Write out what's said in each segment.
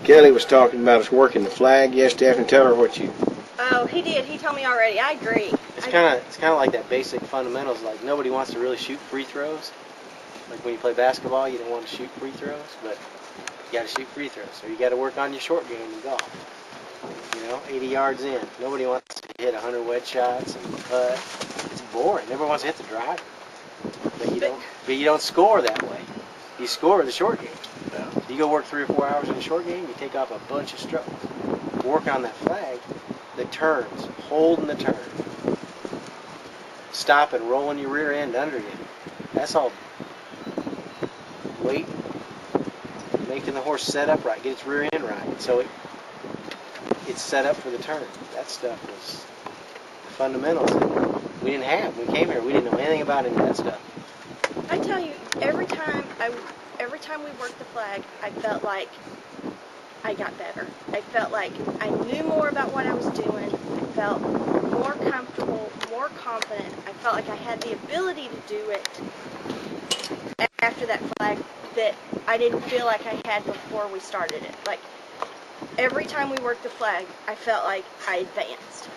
Kelly was talking about us working the flag. Yes, Stephanie, tell her what you... Oh, he did. He told me already. I agree. It's kind of like that basic fundamentals. Like nobody wants to really shoot free throws. Like when you play basketball, you don't want to shoot free throws, but you got to shoot free throws. So you got to work on your short game in golf. You know, 80 yards in. Nobody wants to hit 100 wedge shots and putt. It's boring. Everyone wants to hit the driver. But you don't score that way. You score the short game. You go work 3 or 4 hours in the short game, you take off a bunch of strokes. Work on that flag, the turns, holding the turn, stopping, rolling your rear end under you. That's all weight, making the horse set up right, get its rear end right, so it's set up for the turn. That stuff was the fundamentals that we didn't have. When we came here, we didn't know anything about any of that stuff. I tell you, every time we worked the flag, I felt like I got better. I felt like I knew more about what I was doing. I felt more comfortable, more confident. I felt like I had the ability to do it after that flag that I didn't feel like I had before we started it. Like, every time we worked the flag, I felt like I advanced.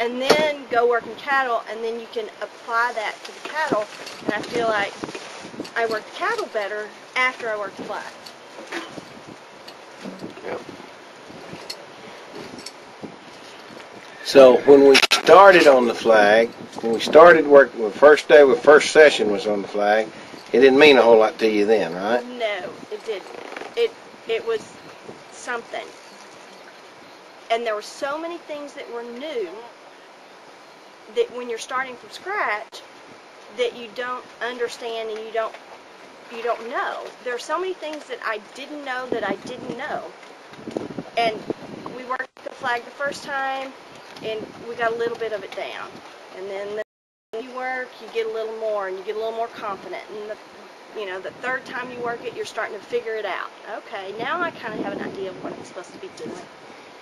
And then go work in cattle, and then you can apply that to the cattle, and I feel like I work the cattle better after I work the flag. Yep. So when we started on the flag, when we started working, the first day, the first session was on the flag, it didn't mean a whole lot to you then, right? No, it didn't. It was something. And there were so many things that were new that when you're starting from scratch that you don't understand and you don't know. There are so many things that I didn't know that I didn't know. And we worked the flag the first time and we got a little bit of it down. And then you work, you get a little more and you get a little more confident. And the third time you work it, you're starting to figure it out. Okay, now I kind of have an idea of what I'm supposed to be doing.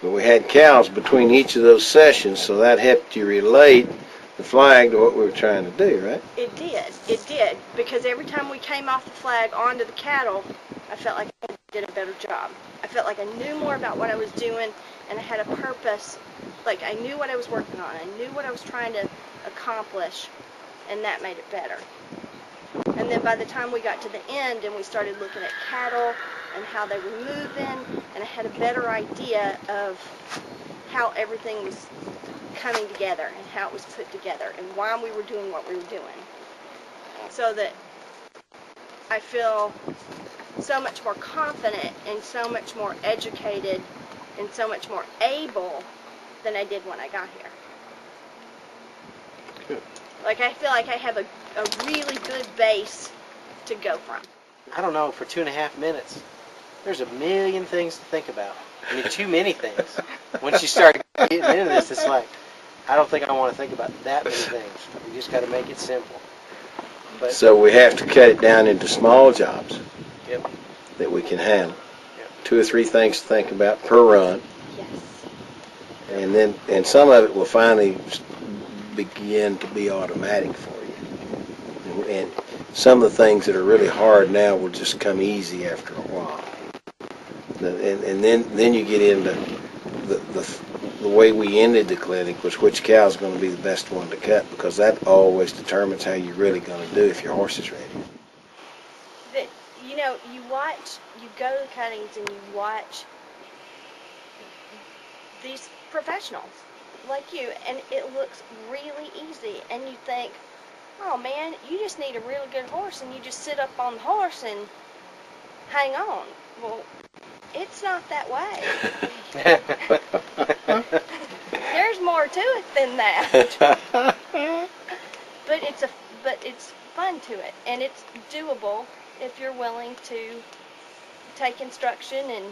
But we had cows between each of those sessions, so that helped you relate the flag to what we were trying to do, right? It did, because every time we came off the flag onto the cattle, I felt like I did a better job. I felt like I knew more about what I was doing, and I had a purpose. Like, I knew what I was working on. I knew what I was trying to accomplish, and that made it better. And then by the time we got to the end and we started looking at cattle and how they were moving, and I had a better idea of how everything was coming together and how it was put together and why we were doing what we were doing. So that I feel so much more confident and so much more educated and so much more able than I did when I got here. Good. Like, I feel like I have a really good base to go from. I don't know, for 2.5 minutes, there's a million things to think about. I mean, too many things. Once you start getting into this, it's like, I don't think I want to think about that many things. You just got to make it simple. But So we have to cut it down into small jobs. Yep. That we can handle. Yep. 2 or 3 things to think about per run. Yes. And some of it will finally begin to be automatic for you. And some of the things that are really hard now will just come easy after a while. And then you get into the way we ended the clinic was which cow is going to be the best one to cut, because that always determines how you're really going to do if your horse is ready. But, you go to the cuttings and you watch these professionals like you, and it looks really easy, and you think, oh man, you just need a really good horse and you just sit up on the horse and hang on. Well, it's not that way. There's more to it than that. But it's fun to it, and it's doable if you're willing to take instruction and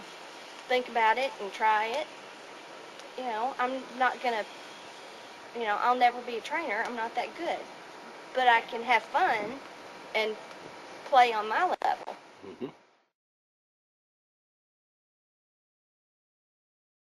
think about it and try it. I'm not gonna, I'll never be a trainer. I'm not that good, but I can have fun and play on my level.